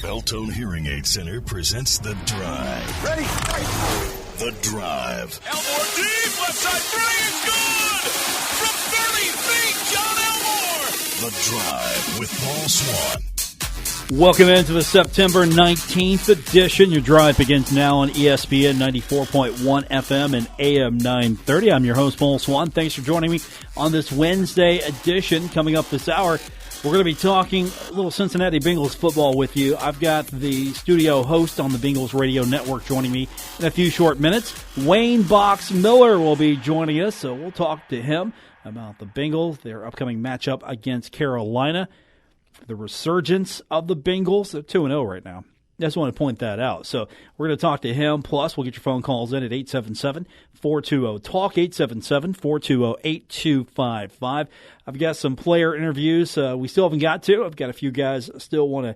Beltone Hearing Aid Center presents The Drive. Ready? The Drive. Elmore deep, left side three is good! From 30 feet, John Elmore! The Drive with Paul Swann. Welcome into the September 19th edition. Your drive begins now on ESPN 94.1 FM and AM 930. I'm your host, Paul Swann. Thanks for joining me on this Wednesday edition. Coming up this hour, we're going to be talking a little Cincinnati Bengals football with you. I've got the studio host on the Bengals Radio Network joining me in a few short minutes. Wayne Box Miller will be joining us, so we'll talk to him about the Bengals, their upcoming matchup against Carolina, the resurgence of the Bengals. They're 2-0 right now. I just want to point that out. So we're going to talk to him. Plus, we'll get your phone calls in at 877-420-TALK, 877-420-8255. I've got some player interviews we still haven't got to. I've got a few guys I still want to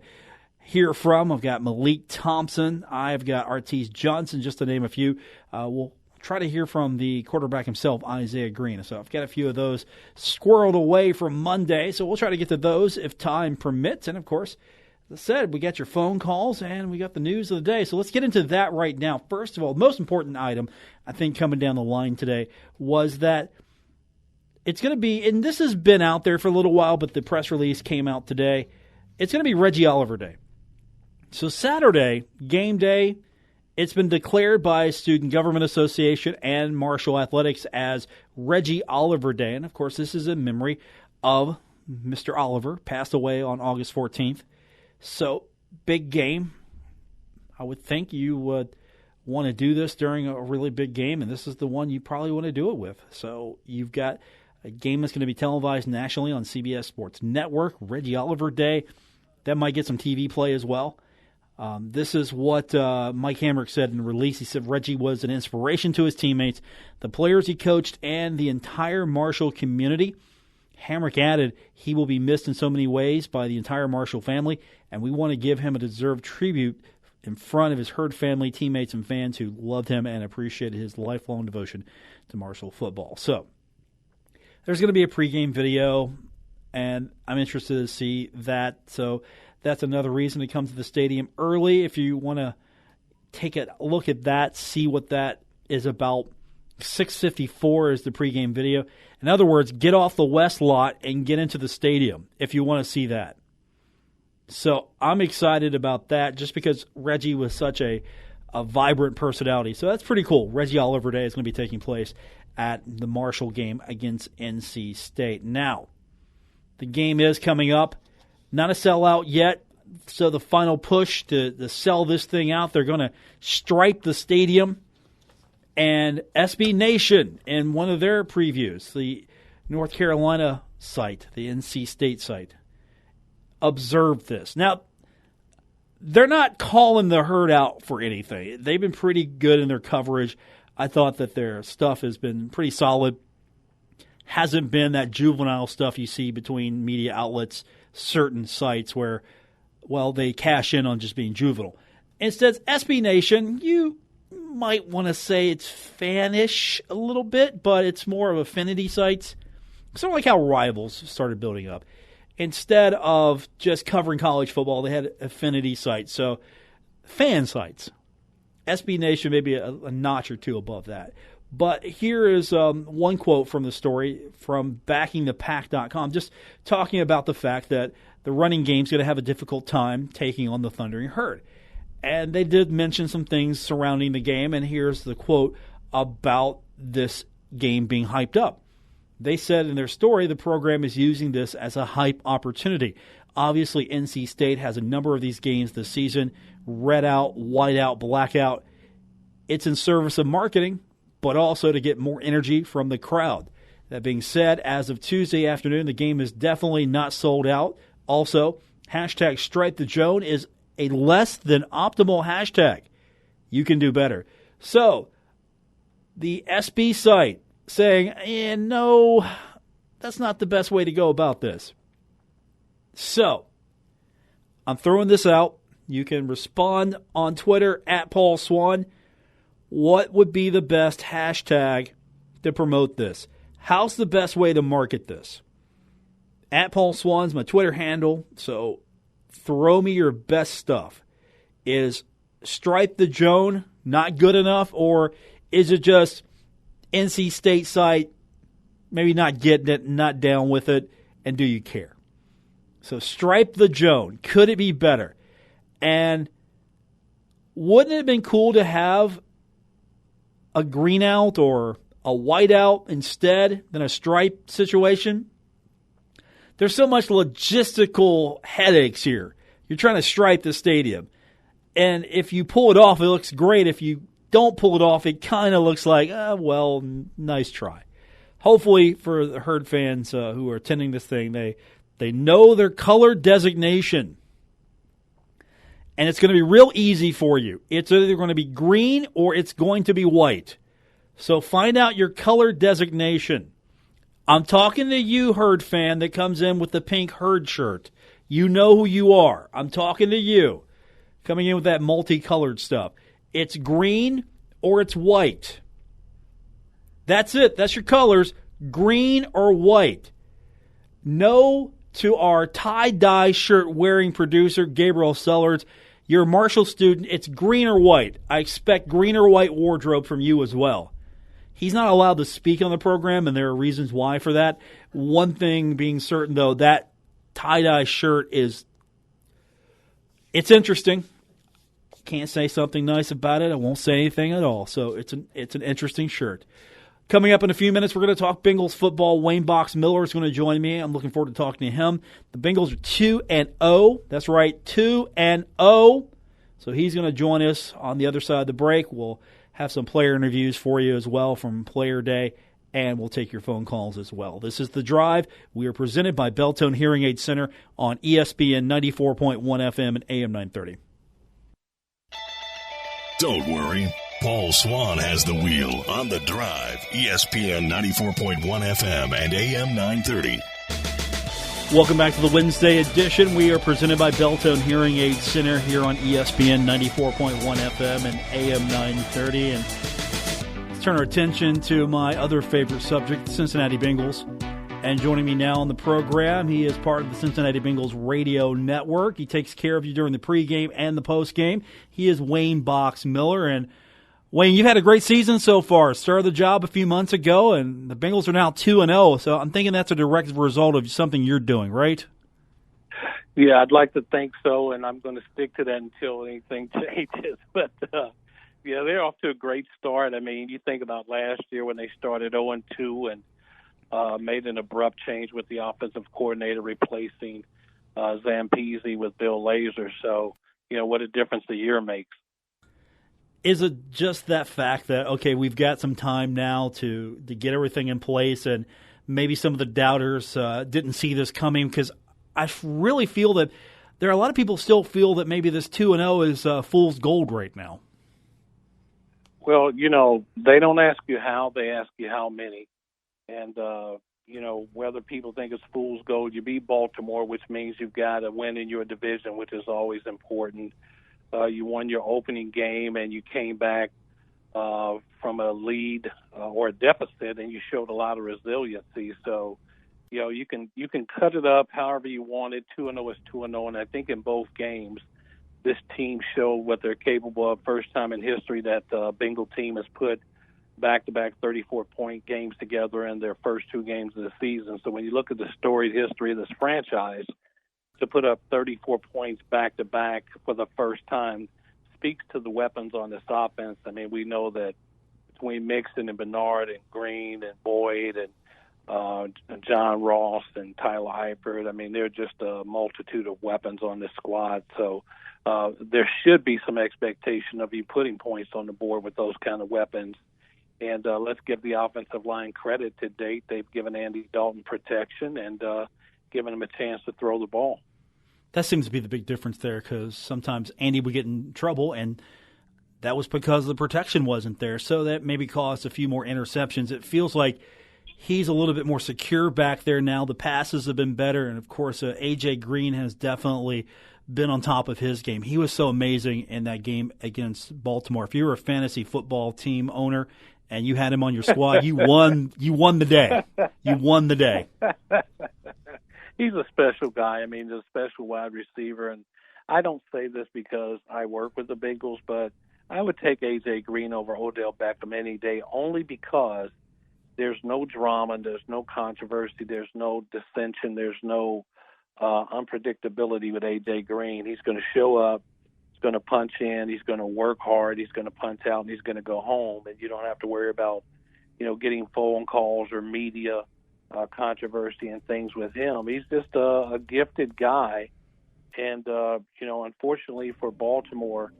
hear from. I've got Malik Thompson. I've got Artis Johnson, just to name a few. We'll try to hear from the quarterback himself, Isaiah Green. So I've got a few of those squirreled away from Monday. So we'll try to get to those if time permits. And, of course, as I said, we got your phone calls and we got the news of the day. So let's get into that right now. First of all, the most important item, I think, coming down the line today was that it's going to be, and this has been out there for a little while, but the press release came out today. It's going to be Reggie Oliver Day. So Saturday, game day, it's been declared by Student Government Association and Marshall Athletics as Reggie Oliver Day. And, of course, this is in memory of Mr. Oliver, passed away on August 14th. So, big game. I would think you would want to do this during a really big game, and this is the one you probably want to do it with. So, you've got a game that's going to be televised nationally on CBS Sports Network, Reggie Oliver Day. That might get some TV play as well. This is what Mike Hamrick said in the release. He said Reggie was an inspiration to his teammates, the players he coached, and the entire Marshall community. Hamrick added, he will be missed in so many ways by the entire Marshall family, and we want to give him a deserved tribute in front of his Herd family, teammates, and fans who loved him and appreciated his lifelong devotion to Marshall football. So there's going to be a pregame video, and I'm interested to see that. So that's another reason to come to the stadium early if you want to take a look at that, see what that is about. 6:54 is the pregame video. In other words, get off the west lot and get into the stadium if you want to see that. So I'm excited about that just because Reggie was such a vibrant personality. So that's pretty cool. Reggie Oliver Day is going to be taking place at the Marshall game against NC State. Now, the game is coming up. Not a sellout yet, so the final push to sell this thing out, they're going to stripe the stadium. And SB Nation, in one of their previews, the North Carolina site, the NC State site, observed this. Now, they're not calling the Herd out for anything. They've been pretty good in their coverage. I thought that their stuff has been pretty solid. Hasn't been that juvenile stuff you see between media outlets, certain sites where, well, they cash in on just being juvenile. Instead, SB Nation, you might want to say it's fanish a little bit, but it's more of affinity sites. Sort of like how Rivals started building up. Instead of just covering college football, they had affinity sites, so fan sites. SB Nation maybe a notch or two above that. But here is one quote from the story from backingthepack.com, just talking about the fact that the running game's going to have a difficult time taking on the Thundering Herd. And they did mention some things surrounding the game, and here's the quote about this game being hyped up. They said in their story the program is using this as a hype opportunity. Obviously, NC State has a number of these games this season, red out, white out, black out. It's in service of marketing, but also to get more energy from the crowd. That being said, as of Tuesday afternoon, the game is definitely not sold out. Also, hashtag Stripe the Joan is a less than optimal hashtag. You can do better. So, the SB site saying, no, that's not the best way to go about this. So, I'm throwing this out. You can respond on Twitter at Paul Swann. What would be the best hashtag to promote this? How's the best way to market this? At Paul Swann's my Twitter handle, so throw me your best stuff. Is Stripe the Joan not good enough, or is it just NC State site, maybe not getting it, not down with it, and do you care? So Stripe the Joan, could it be better? And wouldn't it have been cool to have a green out or a white out instead than a stripe situation? There's so much logistical headaches here. You're trying to stripe the stadium. And if you pull it off, it looks great. If you don't pull it off, it kind of looks like, well, nice try. Hopefully for the Herd fans who are attending this thing, they know their color designation. And it's going to be real easy for you. It's either going to be green or it's going to be white. So find out your color designation. I'm talking to you, Herd fan, that comes in with the pink Herd shirt. You know who you are. I'm talking to you, coming in with that multicolored stuff. It's green or it's white. That's it. That's your colors, green or white. No to our tie-dye shirt-wearing producer, Gabriel Sellers. You're a Marshall student. It's green or white. I expect green or white wardrobe from you as well. He's not allowed to speak on the program, and there are reasons why for that. One thing being certain, though, that tie-dye shirt it's interesting. Can't say something nice about it. I won't say anything at all. So it's an interesting shirt. Coming up in a few minutes, we're going to talk Bengals football. Wayne Box Miller is going to join me. I'm looking forward to talking to him. The Bengals are 2-0. That's right, 2-0. So he's going to join us on the other side of the break. We'll have some player interviews for you as well from Player Day, and we'll take your phone calls as well. This is The Drive. We are presented by Beltone Hearing Aid Center on ESPN 94.1 FM and AM 930. Don't worry. Paul Swann has the wheel on The Drive, ESPN 94.1 FM and AM 930. Welcome back to the Wednesday edition. We are presented by Beltone Hearing Aid Center here on ESPN 94.1 FM and AM 930. And let's turn our attention to my other favorite subject, the Cincinnati Bengals. And joining me now on the program, he is part of the Cincinnati Bengals Radio Network. He takes care of you during the pregame and the postgame. He is Wayne Box Miller. And Wayne, you've had a great season so far. Started the job a few months ago, and the Bengals are now 2-0. So I'm thinking that's a direct result of something you're doing, right? Yeah, I'd like to think so, and I'm going to stick to that until anything changes. But, yeah, they're off to a great start. I mean, you think about last year when they started 0-2 and made an abrupt change with the offensive coordinator replacing Zampese with Bill Lazor. So, what a difference a year makes. Is it just that fact that, okay, we've got some time now to get everything in place, and maybe some of the doubters didn't see this coming? Because I really feel that there are a lot of people still feel that maybe this 2-0 is fool's gold right now. Well, they don't ask you how, they ask you how many. And, whether people think it's fool's gold, you beat Baltimore, which means you've got a win in your division, which is always important. You won your opening game, and you came back from a lead or a deficit, and you showed a lot of resiliency. So, you can cut it up however you want it. 2-0 is 2-0, and I think in both games, this team showed what they're capable of. First time in history that the Bengal team has put back-to-back 34-point games together in their first two games of the season. So when you look at the storied history of this franchise, to put up 34 points back-to-back for the first time speaks to the weapons on this offense. I mean, we know that between Mixon and Bernard and Green and Boyd and John Ross and Tyler Eifert, I mean, they're just a multitude of weapons on this squad. So there should be some expectation of you putting points on the board with those kind of weapons. And let's give the offensive line credit to date. They've given Andy Dalton protection and given him a chance to throw the ball. That seems to be the big difference there, because sometimes Andy would get in trouble, and that was because the protection wasn't there. So that maybe caused a few more interceptions. It feels like he's a little bit more secure back there now. The passes have been better, and, of course, A.J. Green has definitely been on top of his game. He was so amazing in that game against Baltimore. If you were a fantasy football team owner and you had him on your squad, you won the day. You won the day. He's a special guy. I mean, he's a special wide receiver, and I don't say this because I work with the Bengals, but I would take A.J. Green over Odell Beckham any day, only because there's no drama, there's no controversy, there's no dissension, there's no unpredictability with A.J. Green. He's going to show up, he's going to punch in, he's going to work hard, he's going to punch out, and he's going to go home, and you don't have to worry about, getting phone calls or media controversy and things with him. He's just a gifted guy. And, unfortunately for Baltimore,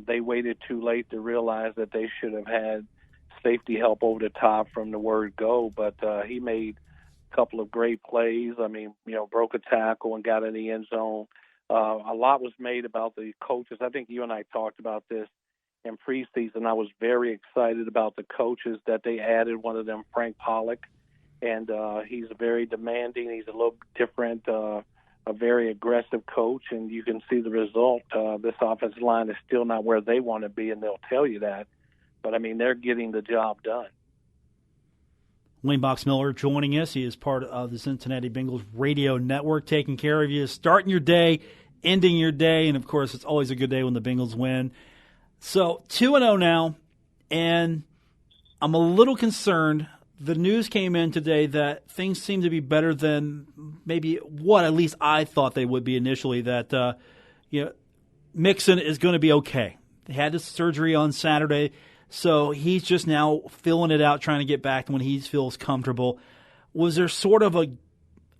they waited too late to realize that they should have had safety help over the top from the word go. But he made a couple of great plays. I mean, broke a tackle and got in the end zone. A lot was made about the coaches. I think you and I talked about this in preseason. I was very excited about the coaches that they added, one of them, Frank Pollock. And he's very demanding. He's a little different, a very aggressive coach, and you can see the result. This offensive line is still not where they want to be, and they'll tell you that. But, I mean, they're getting the job done. Wayne Boxmiller joining us. He is part of the Cincinnati Bengals Radio Network, taking care of you, starting your day, ending your day, and, of course, it's always a good day when the Bengals win. So 2-0 now, and I'm a little concerned. The news came in today that things seem to be better than maybe what at least I thought they would be initially, that Mixon is going to be okay. He had his surgery on Saturday, so he's just now filling it out, trying to get back when he feels comfortable. Was there sort of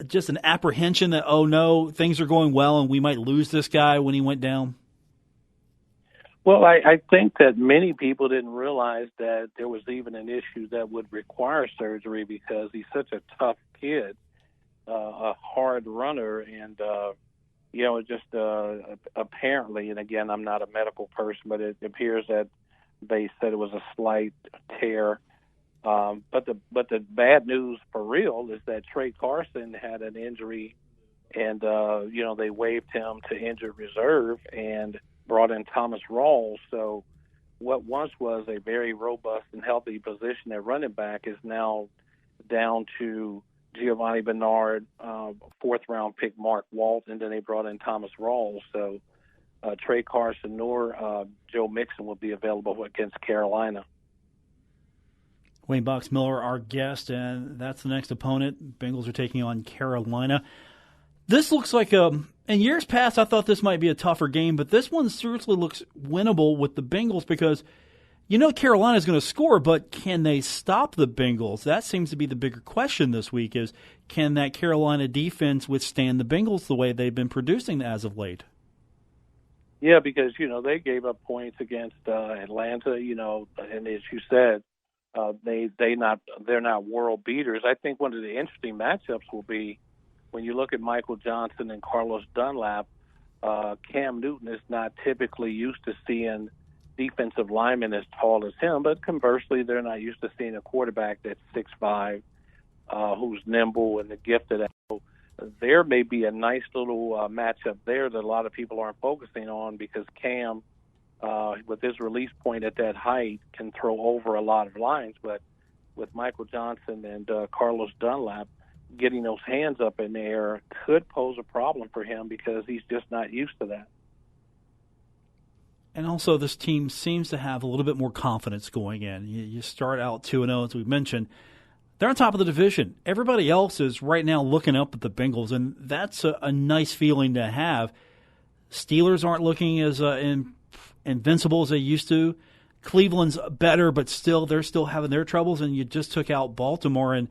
just an apprehension that, oh, no, things are going well and we might lose this guy when he went down? Well, I think that many people didn't realize that there was even an issue that would require surgery because he's such a tough kid, a hard runner, and, apparently, and again, I'm not a medical person, but it appears that they said it was a slight tear. But the bad news for real is that Trey Carson had an injury, and, they waived him to injured reserve and brought in Thomas Rawls. So what once was a very robust and healthy position at running back is now down to Giovanni Bernard, fourth-round pick Mark Walt, and then they brought in Thomas Rawls. So Trey Carson nor Joe Mixon will be available against Carolina. Wayne Boxmiller, our guest, and that's the next opponent. Bengals are taking on Carolina. This looks like in years past, I thought this might be a tougher game, but this one seriously looks winnable with the Bengals because Carolina's going to score, but can they stop the Bengals? That seems to be the bigger question this week is, can that Carolina defense withstand the Bengals the way they've been producing as of late? Yeah, because, they gave up points against Atlanta, and as you said, they're not world beaters. I think one of the interesting matchups will be when you look at Michael Johnson and Carlos Dunlap. Cam Newton is not typically used to seeing defensive linemen as tall as him, but conversely, they're not used to seeing a quarterback that's 6'5", who's nimble and gifted. So there may be a nice little matchup there that a lot of people aren't focusing on because Cam, with his release point at that height, can throw over a lot of lines. But with Michael Johnson and Carlos Dunlap, getting those hands up in the air could pose a problem for him because he's just not used to that. And also this team seems to have a little bit more confidence going in. You start out 2-0, as we mentioned. They're on top of the division. Everybody else is right now looking up at the Bengals, and that's a nice feeling to have. Steelers aren't looking as invincible as they used to. Cleveland's better, but they're still having their troubles, and you just took out Baltimore, and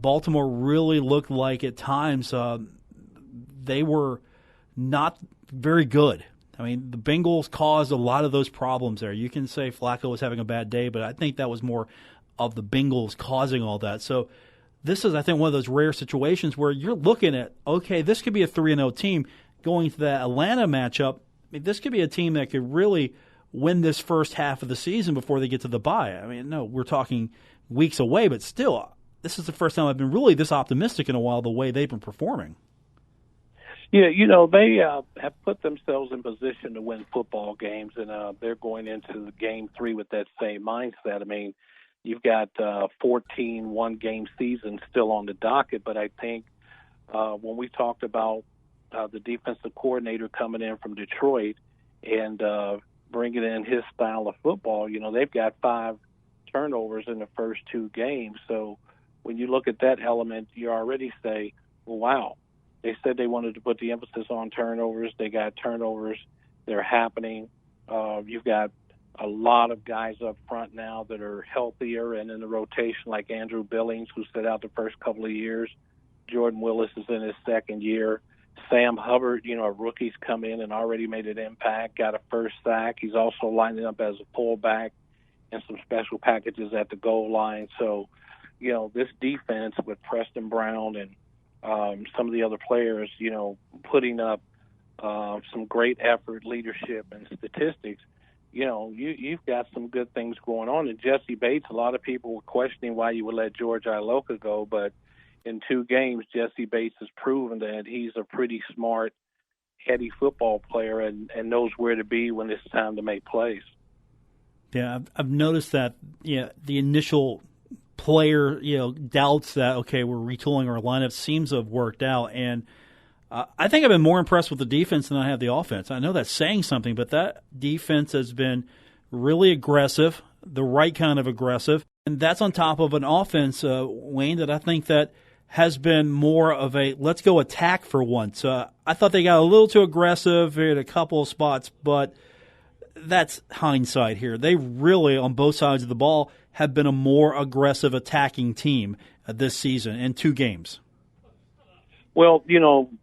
Baltimore really looked like at times they were not very good. I mean, the Bengals caused a lot of those problems there. You can say Flacco was having a bad day, but I think that was more of the Bengals causing all that. So this is, I think, one of those rare situations where you're looking at, okay, this could be a 3-0 team going to that Atlanta matchup. I mean, this could be a team that could really win this first half of the season before they get to the bye. I mean, no, we're talking weeks away, but still, this is the first time I've been really this optimistic in a while the way they've been performing. Yeah, they have put themselves in position to win football games, and they're going into the game 3 with that same mindset. I mean, you've got 14 one-game seasons still on the docket, but I think when we talked about the defensive coordinator coming in from Detroit and bringing in his style of football, they've got 5 turnovers in the first 2 games. So when you look at that element, you already say, well, wow, they said they wanted to put the emphasis on turnovers. They got turnovers. They're happening. You've got a lot of guys up front now that are healthier and in the rotation, like Andrew Billings, who sat out the first couple of years. Jordan Willis is in his second year. Sam Hubbard, a rookie's come in and already made an impact, got a first sack. He's also lining up as a fullback and some special packages at the goal line. So, this defense with Preston Brown and some of the other players, putting up some great effort, leadership, and statistics, you've got some good things going on. And Jesse Bates, a lot of people were questioning why you would let George Iloka go, but in 2 games, Jesse Bates has proven that he's a pretty smart, heady football player and knows where to be when it's time to make plays. Yeah, I've noticed that. The initial player, doubts that we're retooling our lineup seems to have worked out, and I think I've been more impressed with the defense than I have the offense. I know that's saying something, but that defense has been really aggressive, the right kind of aggressive, and that's on top of an offense, Wayne, that I think that has been more of a let's go attack for once. I thought they got a little too aggressive in a couple of spots, but that's hindsight here. They really, on both sides of the ball, have been a more aggressive attacking team this season in 2 games. Well,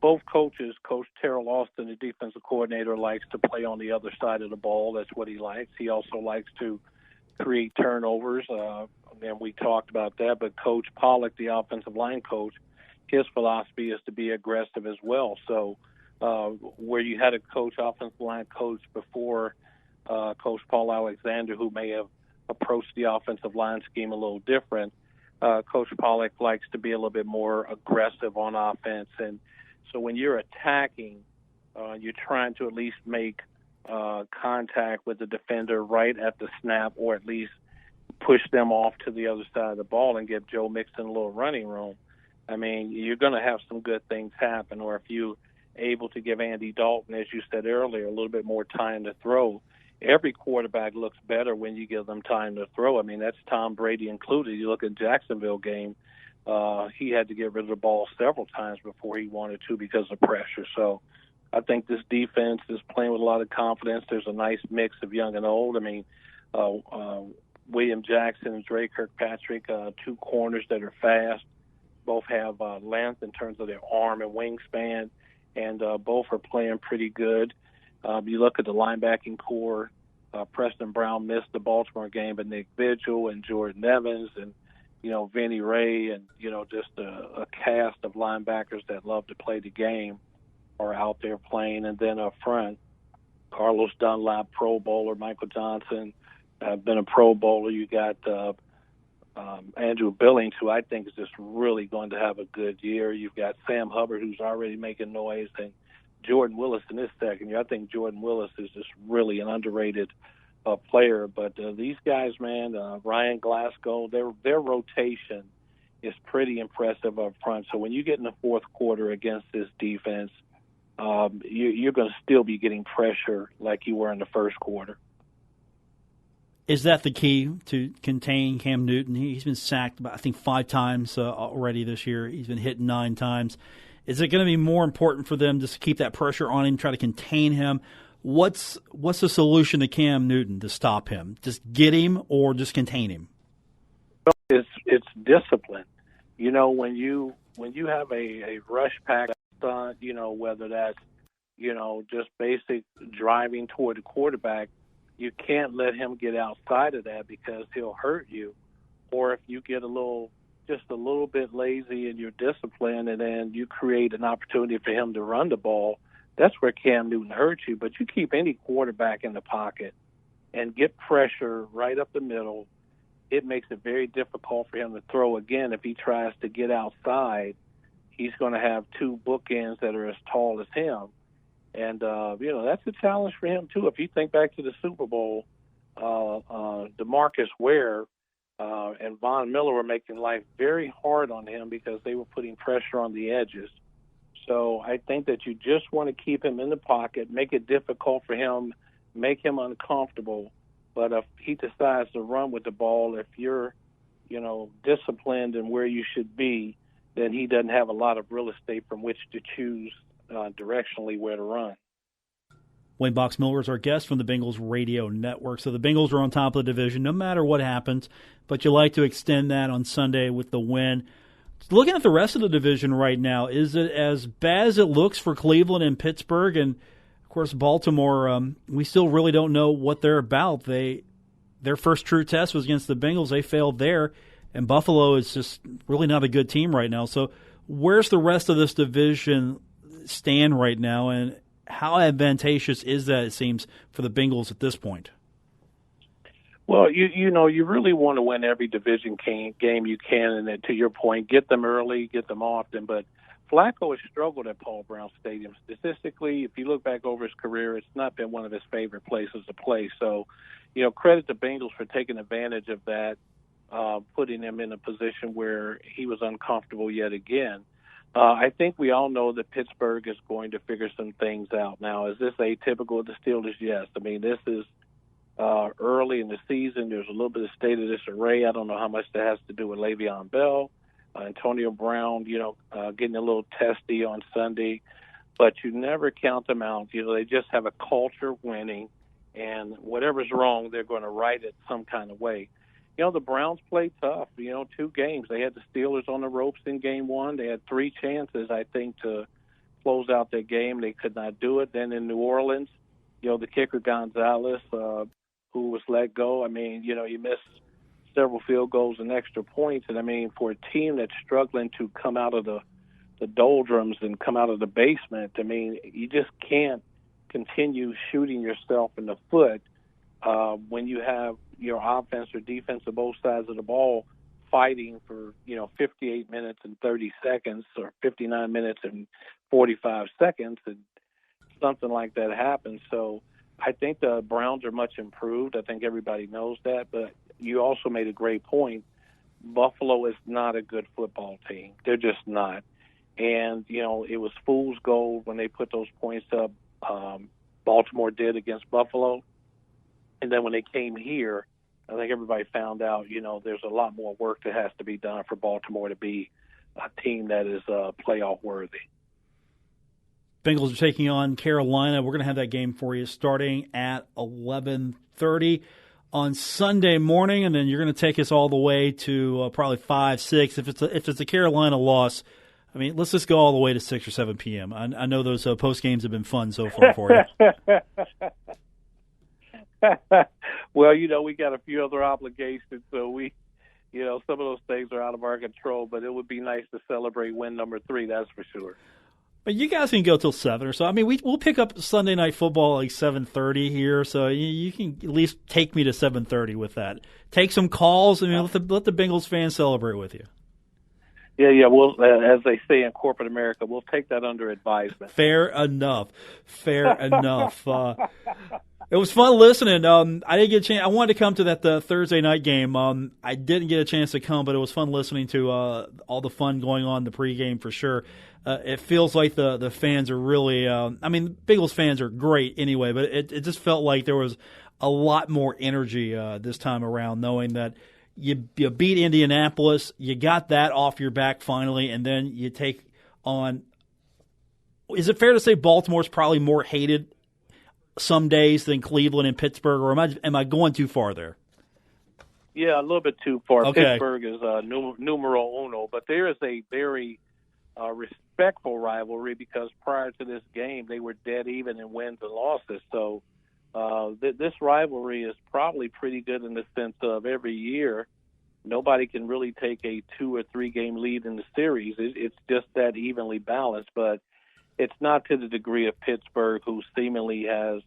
both coaches, Coach Terrell Austin, the defensive coordinator, likes to play on the other side of the ball. That's what he likes. He also likes to create turnovers, and we talked about that. But Coach Pollock, the offensive line coach, his philosophy is to be aggressive as well. So where you had a offensive line coach before, Coach Paul Alexander, who may have approached the offensive line scheme a little different, Coach Pollock likes to be a little bit more aggressive on offense. And so when you're attacking, you're trying to at least make contact with the defender right at the snap, or at least push them off to the other side of the ball and give Joe Mixon a little running room. I mean, you're going to have some good things happen. Or if you're able to give Andy Dalton, as you said earlier, a little bit more time to throw, every quarterback looks better when you give them time to throw. I mean, that's Tom Brady included. You look at Jacksonville game, he had to get rid of the ball several times before he wanted to because of pressure. So I think this defense is playing with a lot of confidence. There's a nice mix of young and old. I mean, William Jackson and Dre Kirkpatrick, 2 corners that are fast. Both have length in terms of their arm and wingspan, and both are playing pretty good. You look at the linebacking core, Preston Brown missed the Baltimore game, but Nick Vigil and Jordan Evans and, Vinny Ray and, just a cast of linebackers that love to play the game are out there playing. And then up front, Carlos Dunlap, Pro Bowler, Michael Johnson, been a Pro Bowler. You got Andrew Billings, who I think is just really going to have a good year. You've got Sam Hubbard, who's already making noise, and Jordan Willis in his second year. I think Jordan Willis is just really an underrated player. But these guys, man, Ryan Glasgow, their rotation is pretty impressive up front. So when you get in the fourth quarter against this defense, you're going to still be getting pressure like you were in the first quarter. Is that the key to contain Cam Newton? He's been sacked, I think, 5 times already this year. He's been hit 9 times. Is it going to be more important for them just to keep that pressure on him, try to contain him? What's the solution to Cam Newton to stop him? Just get him or just contain him? Well, it's discipline. When you have a rush pack stunt, whether that's just basic driving toward the quarterback, you can't let him get outside of that because he'll hurt you. Or if you get just a little bit lazy in your discipline and then you create an opportunity for him to run the ball, that's where Cam Newton hurts you. But you keep any quarterback in the pocket and get pressure right up the middle, it makes it very difficult for him to throw again. If he tries to get outside, he's going to have 2 bookends that are as tall as him. And, that's a challenge for him, too. If you think back to the Super Bowl, DeMarcus Ware and Von Miller were making life very hard on him because they were putting pressure on the edges. So I think that you just want to keep him in the pocket, make it difficult for him, make him uncomfortable. But if he decides to run with the ball, if you're, disciplined and where you should be, then he doesn't have a lot of real estate from which to choose directionally where to run. Wayne Box-Miller is our guest from the Bengals Radio Network. So the Bengals are on top of the division no matter what happens, but you like to extend that on Sunday with the win. Looking at the rest of the division right now, is it as bad as it looks for Cleveland and Pittsburgh? And, of course, Baltimore, we still really don't know what they're about. Their first true test was against the Bengals. They failed there, and Buffalo is just really not a good team right now. So where's the rest of this division stand right now, and how advantageous is that, it seems, for the Bengals at this point? Well, you really want to win every division game you can, and then, to your point, get them early, get them often. But Flacco has struggled at Paul Brown Stadium. Statistically, if you look back over his career, it's not been one of his favorite places to play. So, credit the Bengals for taking advantage of that, putting him in a position where he was uncomfortable yet again. I think we all know that Pittsburgh is going to figure some things out. Now, is this atypical of the Steelers? Yes. I mean, this is early in the season. There's a little bit of state of disarray. I don't know how much that has to do with Le'Veon Bell, Antonio Brown, getting a little testy on Sunday. But you never count them out. They just have a culture of winning, and whatever's wrong, they're going to right it some kind of way. The Browns played tough, 2 games. They had the Steelers on the ropes in game 1. They had 3 chances, I think, to close out their game. They could not do it. Then in New Orleans, the kicker Gonzalez, who was let go. I mean, you missed several field goals and extra points. And, I mean, for a team that's struggling to come out of the doldrums and come out of the basement, I mean, you just can't continue shooting yourself in the foot when you have your offense or defense on both sides of the ball fighting for, 58 minutes and 30 seconds or 59 minutes and 45 seconds, and something like that happens. So I think the Browns are much improved. I think everybody knows that. But you also made a great point. Buffalo is not a good football team. They're just not. And, it was fool's gold when they put those points up. Baltimore did against Buffalo. And then when they came here, I think everybody found out, there's a lot more work that has to be done for Baltimore to be a team that is playoff worthy. Bengals are taking on Carolina. We're going to have that game for you starting at 11:30 on Sunday morning, and then you're going to take us all the way to probably 5, 6. If it's a Carolina loss, I mean, let's just go all the way to 6 or 7 p.m. I know those post games have been fun so far for you. Well, we got a few other obligations, so we, some of those things are out of our control, but it would be nice to celebrate win number 3, that's for sure. But you guys can go till 7 or so. I mean, we'll pick up Sunday Night Football like 7:30 here, so you can at least take me to 7:30 with that. Take some calls. I mean, let the Bengals fans celebrate with you. Yeah. Well, as they say in corporate America, we'll take that under advisement. Fair enough. It was fun listening. I didn't get a chance. I wanted to come to that Thursday night game. I didn't get a chance to come, but it was fun listening to all the fun going on in the pregame for sure. It feels like the fans are really. Bengals fans are great anyway, but it just felt like there was a lot more energy this time around, knowing that you beat Indianapolis, you got that off your back finally, and then you take on. Is it fair to say Baltimore's probably more hated some days than Cleveland and Pittsburgh, or am I going too far there? Yeah, a little bit too far. Okay. Pittsburgh is numero uno, but there is a very respectful rivalry because prior to this game, they were dead even in wins and losses. So this rivalry is probably pretty good in the sense of every year, nobody can really take a 2 or 3 game lead in the series. It's just that evenly balanced, but it's not to the degree of Pittsburgh, who seemingly has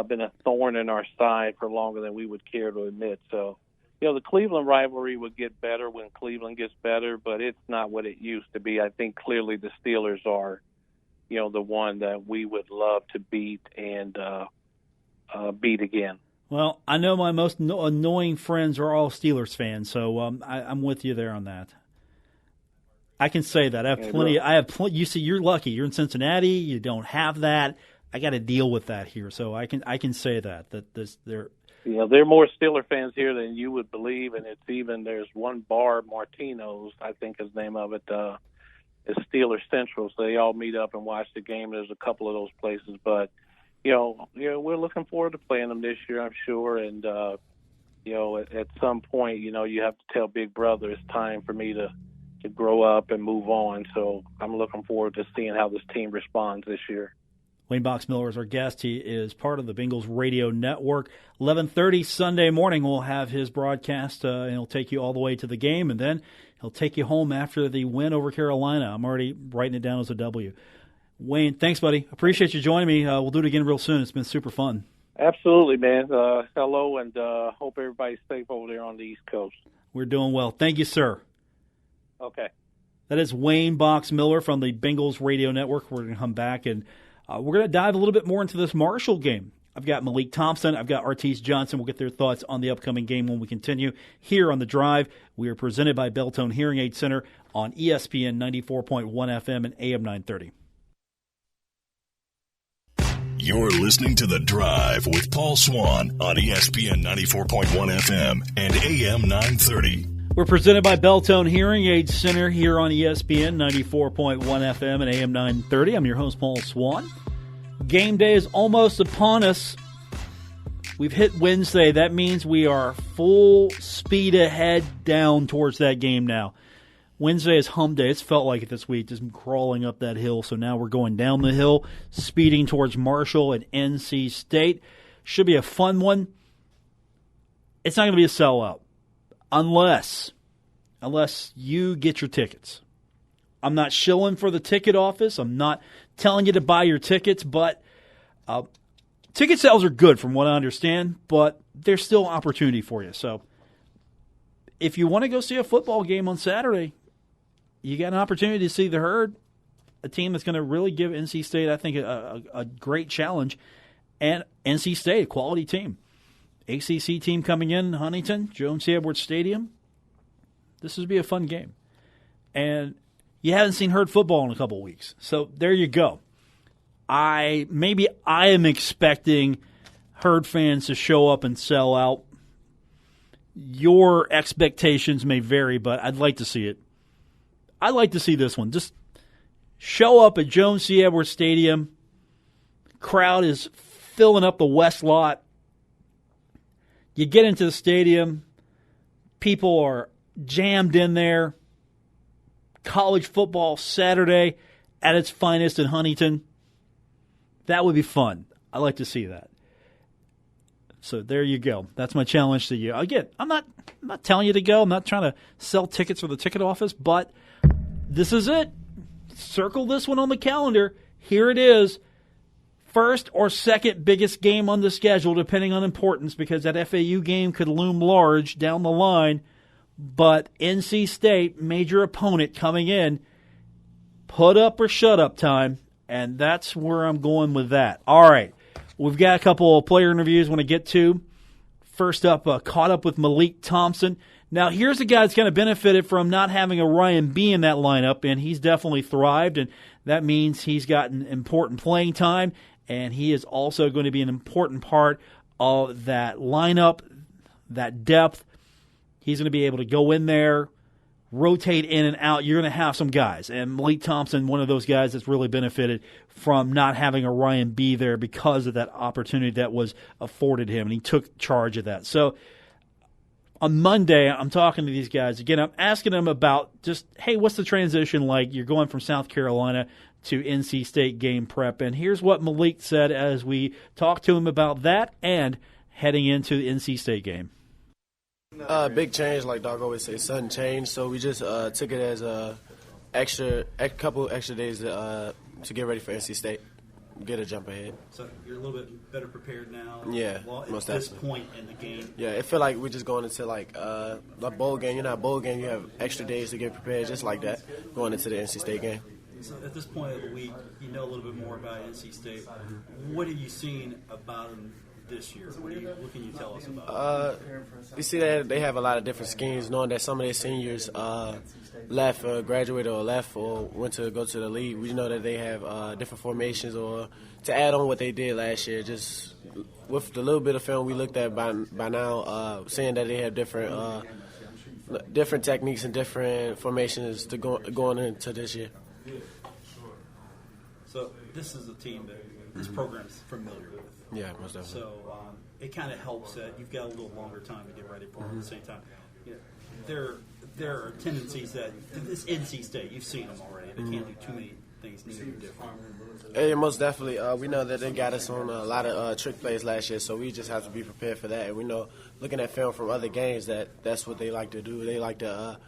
been a thorn in our side for longer than we would care to admit. So, the Cleveland rivalry would get better when Cleveland gets better, but it's not what it used to be. I think clearly the Steelers are, the one that we would love to beat and beat again. Well, I know my most annoying friends are all Steelers fans, so I'm with you there on that. I can say that. I have plenty. You see, you're lucky. You're in Cincinnati. You don't have that. I got to deal with that here, so I can say that there. Yeah, there are more Steeler fans here than you would believe, and there's one bar, Martino's, I think is the name of it, is Steeler Central, so they all meet up and watch the game. There's a couple of those places, but we're looking forward to playing them this year, I'm sure, and at some point, you have to tell Big Brother it's time for me to grow up and move on. So I'm looking forward to seeing how this team responds this year. Wayne Boxmiller is our guest. He is part of the Bengals Radio Network. 11:30 Sunday morning, we'll have his broadcast, and he'll take you all the way to the game, and then he'll take you home after the win over Carolina. I'm already writing it down as a W. Wayne, thanks, buddy. Appreciate you joining me. We'll do it again real soon. It's been super fun. Absolutely, man. Hello, and hope everybody's safe over there on the East Coast. We're doing well. Thank you, sir. Okay. That is Wayne Boxmiller from the Bengals Radio Network. We're going to come back, and we're going to dive a little bit more into this Marshall game. I've got Malik Thompson. I've got Artis Johnson. We'll get their thoughts on the upcoming game when we continue here on The Drive. We are presented by Belltone Hearing Aid Center on ESPN 94.1 FM and AM 930. You're listening to The Drive with Paul Swann on ESPN 94.1 FM and AM 930. We're presented by Belltone Hearing Aid Center here on ESPN 94.1 FM and AM 930. I'm your host, Paul Swann. Game day is almost upon us. We've hit Wednesday. That means we are full speed ahead down towards that game now. Wednesday is hump day. It's felt like it this week, just crawling up that hill. So now we're going down the hill, speeding towards Marshall and NC State. Should be a fun one. It's not going to be a sellout. Unless you get your tickets. I'm not shilling for the ticket office. I'm not telling you to buy your tickets, but ticket sales are good from what I understand, but there's still opportunity for you. So if you want to go see a football game on Saturday, you got an opportunity to see the Herd, a team that's going to really give NC State, I think, a great challenge. And NC State, a quality team. ACC team coming in, Huntington, Jones C. Edwards Stadium. This would be a fun game. And you haven't seen Herd football in a couple weeks. So there you go. I am expecting Herd fans to show up and sell out. Your expectations may vary, but I'd like to see it. I'd like to see this one. Just show up at Jones C. Edwards Stadium. Crowd is filling up the west lot. You get into the stadium, people are jammed in there. College football Saturday at its finest in Huntington. That would be fun. I'd like to see that. So there you go. That's my challenge to you. Again, I'm not telling you to go. I'm not trying to sell tickets for the ticket office, but this is it. Circle this one on the calendar. Here it is. First or second biggest game on the schedule, depending on importance, because that FAU game could loom large down the line. But NC State, major opponent coming in, put up or shut up time, and that's where I'm going with that. All right, we've got a couple of player interviews I want to get to. First up, caught up with Malik Thompson. Now, here's a guy that's kind of benefited from not having a Ryan B in that lineup, and he's definitely thrived, and that means he's gotten important playing time. And he is also going to be an important part of that lineup, that depth. He's going to be able to go in there, rotate in and out. You're going to have some guys. And Malik Thompson, one of those guys that's really benefited from not having a Ryan B there because of that opportunity that was afforded him. And he took charge of that. So on Monday, I'm talking to these guys. Again, I'm asking them about just, hey, what's the transition like? You're going from South Carolina to NC State game prep. And here's what Malik said as we talked to him about that and heading into the NC State game. Big change, like Doc always says, sudden change. So we just took it as a couple extra days to get ready for NC State, get a jump ahead. So you're a little bit better prepared now. Yeah, most at this point in the game. Yeah, it felt like we're just going into like a bowl game. You're not a bowl game. You have extra days to get prepared, just like that, going into the NC State game. So at this point of the week, you know a little bit more about NC State. What have you seen about them this year? What can you tell us about it? We see that they have a lot of different schemes, knowing that some of their seniors left, graduated or left or went to go to the league. We know that they have different formations, or to add on what they did last year, just with the little bit of film we looked at by now, seeing that they have different techniques and different formations to going into this year. So this is a team that this program's familiar with. Yeah, most definitely. So it kind of helps that you've got a little longer time to get ready for them at the same time. There are tendencies that this NC State, you've seen them already. They can't do too many things new and different. Yeah, most definitely. We know that they got us on a lot of trick plays last year, so we just have to be prepared for that. And we know, looking at film from other games, that's what they like to do. They like to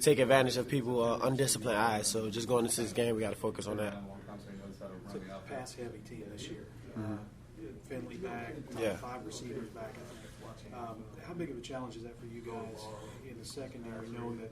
take advantage of people undisciplined eyes. So just going into this game, we got to focus on that. It's a pass-heavy team this year. Finley back, 5 receivers back. How big of a challenge is that for you guys in the secondary, knowing that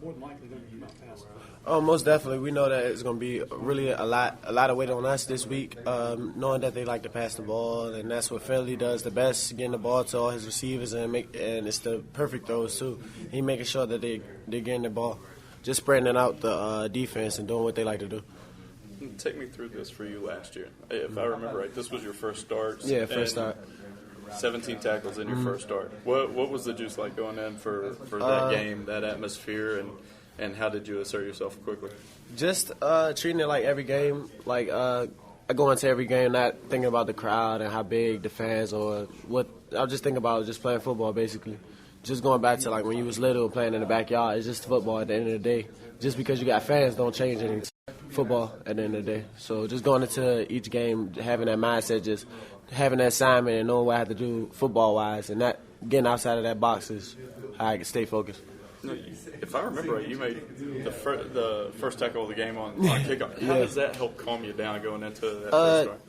more than likely they're going to be about passing? Oh, most definitely. We know that it's going to be really a lot of weight on us this week, knowing that they like to pass the ball, and that's what Finley does the best, getting the ball to all his receivers, and it's the perfect throws too. He making sure that they're getting the ball, just spreading it out the defense and doing what they like to do. Take me through this for you last year. If I remember right, this was your first start. Yeah, first start. 17 tackles in your first start. What was the juice like going in for that game, that atmosphere, and how did you assert yourself quickly? Just treating it like every game. Like I go into every game not thinking about the crowd and how big the fans or what. I just think about just playing football, basically. Just going back to like when you was little playing in the backyard. It's just football at the end of the day. Just because you got fans don't change anything. Football at the end of the day. So just going into each game, having that mindset, just having that assignment and knowing what I have to do football-wise, and not getting outside of that box is how I can stay focused. If I remember right, you made the first tackle of the game on kickoff. How does that help calm you down going into that first start?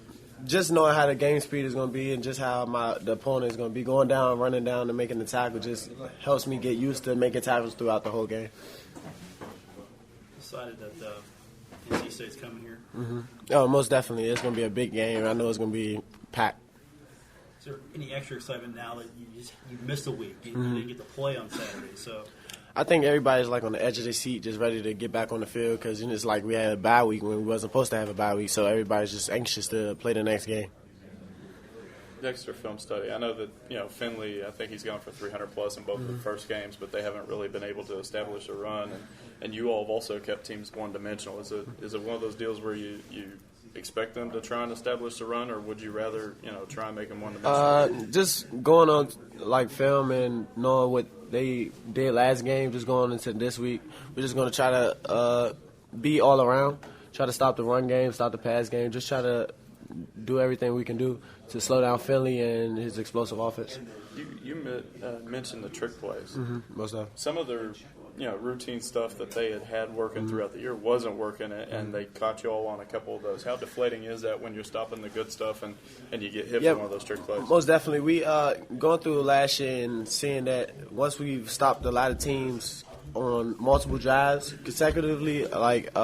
Just knowing how the game speed is going to be and just how the opponent is going to be going down, running down, and making the tackle just helps me get used to making tackles throughout the whole game. Decided that NC State's coming here. Oh, most definitely. It's going to be a big game. I know it's going to be packed. Is there any extra excitement now that you missed a week? You didn't get to play on Saturday, so. I think everybody's like on the edge of their seat, just ready to get back on the field because it's like we had a bye week when we wasn't supposed to have a bye week, so everybody's just anxious to play the next game. The extra film study. I know that Finley. I think he's gone for 300+ in both of the first games, but they haven't really been able to establish a run. And you all have also kept teams one-dimensional. Is it one of those deals where you expect them to try and establish a run, or would you rather try and make them one-dimensional? Just going on like film and knowing what they did last game, just going into this week, we're just going to try to be all around, try to stop the run game, stop the pass game, just try to do everything we can do to slow down Finley and his explosive offense. You mentioned the trick plays. Most of them. Some of their routine stuff that they had working throughout the year wasn't working, and they caught you all on a couple of those. How deflating is that when you're stopping the good stuff and you get hit for one of those trick plays? Most definitely. We going through last year and seeing that once we've stopped a lot of teams on multiple drives consecutively, like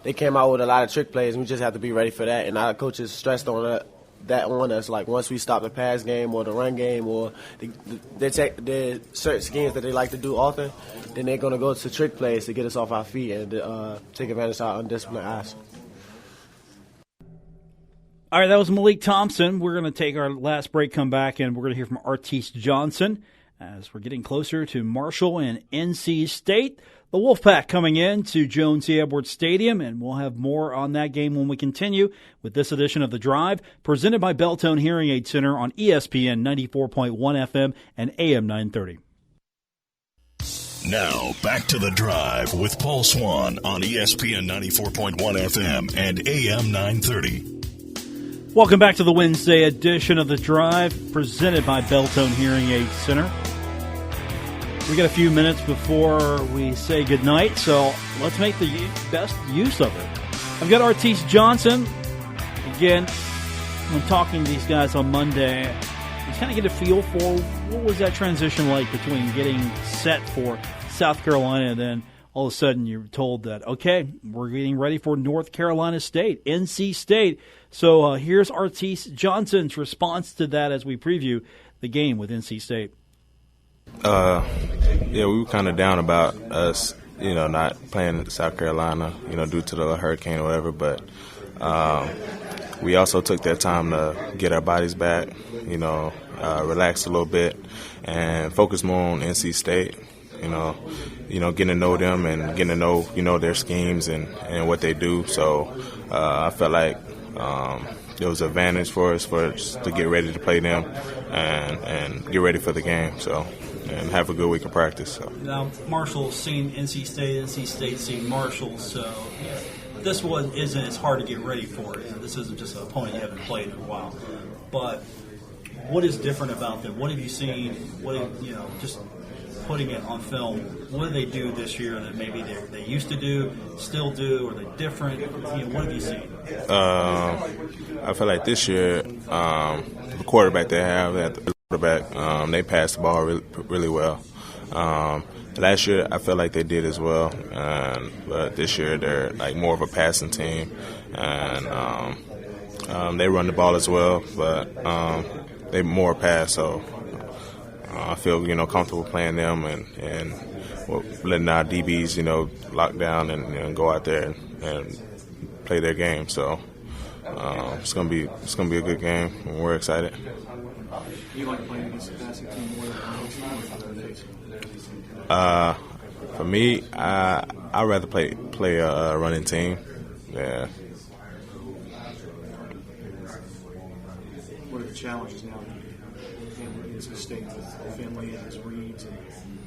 they came out with a lot of trick plays, and we just have to be ready for that. And our coaches stressed on that on us. Like once we stop the pass game or the run game or the certain schemes that they like to do often, then they're going to go to trick plays to get us off our feet and take advantage of our undisciplined eyes. All right, that was Malik Thompson. We're going to take our last break, come back, and we're going to hear from Artis Johnson as we're getting closer to Marshall and NC State. The Wolfpack coming in to Jones C. Edwards Stadium, and we'll have more on that game when we continue with this edition of The Drive, presented by Belltone Hearing Aid Center on ESPN 94.1 FM and AM 930. Now, back to The Drive with Paul Swann on ESPN 94.1 FM and AM 930. Welcome back to the Wednesday edition of The Drive, presented by Belltone Hearing Aid Center. We got a few minutes before we say goodnight, so let's make the best use of it. I've got Artis Johnson. Again, when talking to these guys on Monday, you kind of get a feel for what was that transition like between getting set for South Carolina and then all of a sudden you're told that, okay, we're getting ready for North Carolina State, NC State. So here's Artis Johnson's response to that as we preview the game with NC State. Yeah, we were kind of down about us, not playing South Carolina, due to the hurricane or whatever. But we also took that time to get our bodies back, relax a little bit and focus more on NC State, getting to know them and getting to know, their schemes and what they do. So I felt like it was an advantage for us to get ready to play them and get ready for the game. So. And have a good week of practice. So. Now, Marshall's seen NC State's seen Marshall, so this one isn't as hard to get ready for. This isn't just an opponent you haven't played in a while. But what is different about them? What have you seen? Just putting it on film, what do they do this year that maybe they used to do, still do, or they're different? What have you seen? I feel like this year, the quarterback they have at the quarterback, they passed the ball really well. Last year, I felt like they did as well, but this year they're like more of a passing team, and they run the ball as well, but they more pass. So I feel comfortable playing them and letting our DBs lock down and go out there and play their game. So it's gonna be a good game, and we're excited. You like playing against the passing team more than for me, I'd rather play a running team. Yeah. What are the challenges now in NC State with Finley and his reads? And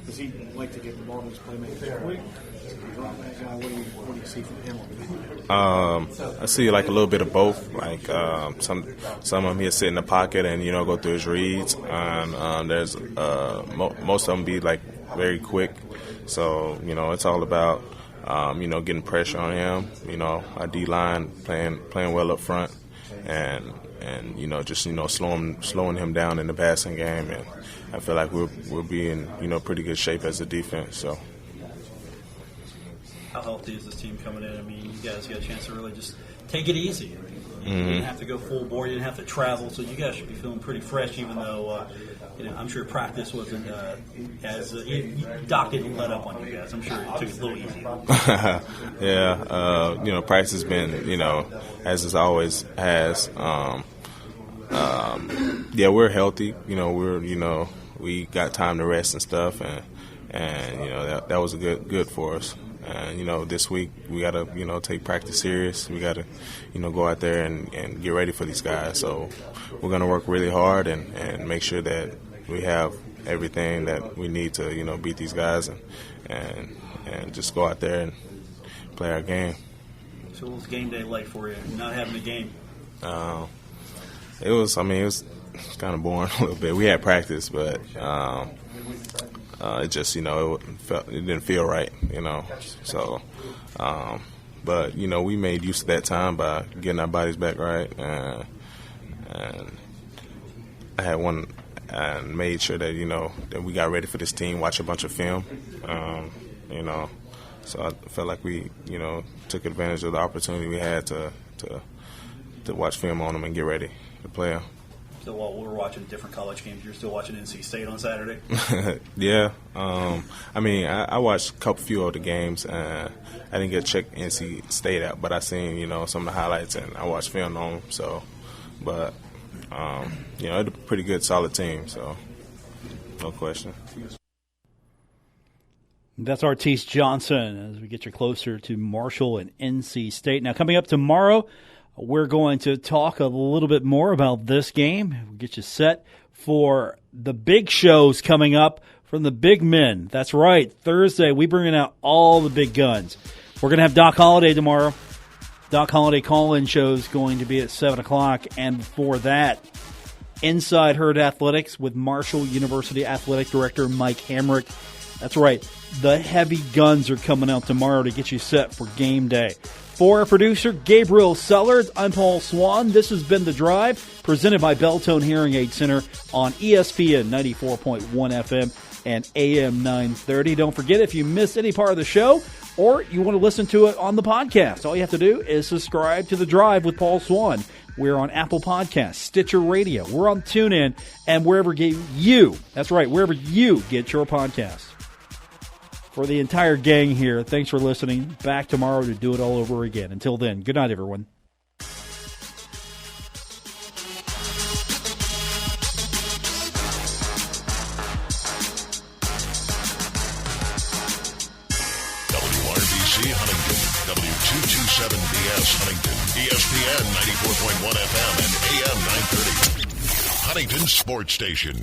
does he like to get the ball to his playmaker quick? What do you see from him on that? I see like a little bit of both. Like some of them he'll sit in the pocket and go through his reads, and there's most of them be like very quick. So it's all about getting pressure on him. Our D line playing well up front, and just slowing him down in the passing game. And I feel like we'll be in pretty good shape as a defense. So. How healthy is this team coming in? I mean, you guys got a chance to really just take it easy. You didn't have to go full bore. You didn't have to travel, so you guys should be feeling pretty fresh. Even though I'm sure practice wasn't as Doc didn't let up on you guys. I'm sure it took it a little easier. Yeah, practice has been as it always has. Yeah, we're healthy. We got time to rest and stuff, and that was good for us. And this week we gotta take practice serious. We gotta go out there and get ready for these guys. So we're gonna work really hard and make sure that we have everything that we need to beat these guys and just go out there and play our game. So what was game day like for you? Not having a game? It was kind of boring a little bit. We had practice, but it just it didn't feel right, So, but we made use of that time by getting our bodies back right, and I had one and made sure that that we got ready for this team. Watch a bunch of film, So I felt like we took advantage of the opportunity we had to watch film on them and get ready to play them. So while we were watching different college games, you're still watching NC State on Saturday? Yeah. I watched a few of the games. I didn't get to check NC State out, but I seen, some of the highlights, and I watched film on them. So, but, it's a pretty good, solid team. So, no question. That's Artis Johnson as we get you closer to Marshall and NC State. Now, coming up tomorrow, we're going to talk a little bit more about this game. We'll get you set for the big shows coming up from the big men. That's right. Thursday, we bringing out all the big guns. We're going to have Doc Holliday tomorrow. Doc Holliday call-in show is going to be at 7 o'clock. And before that, Inside Herd Athletics with Marshall University Athletic Director Mike Hamrick. That's right. The heavy guns are coming out tomorrow to get you set for game day. For our producer, Gabriel Sellers, I'm Paul Swann. This has been The Drive, presented by Belltone Hearing Aid Center on ESPN 94.1 FM and AM 930. Don't forget, if you missed any part of the show or you want to listen to it on the podcast, all you have to do is subscribe to The Drive with Paul Swann. We're on Apple Podcasts, Stitcher Radio. We're on TuneIn, and wherever wherever you get your podcasts. For the entire gang here, thanks for listening. Back tomorrow to do it all over again. Until then, good night, everyone. WRBC Huntington, W227BS Huntington, ESPN 94.1 FM and AM 930. Huntington Sports Station.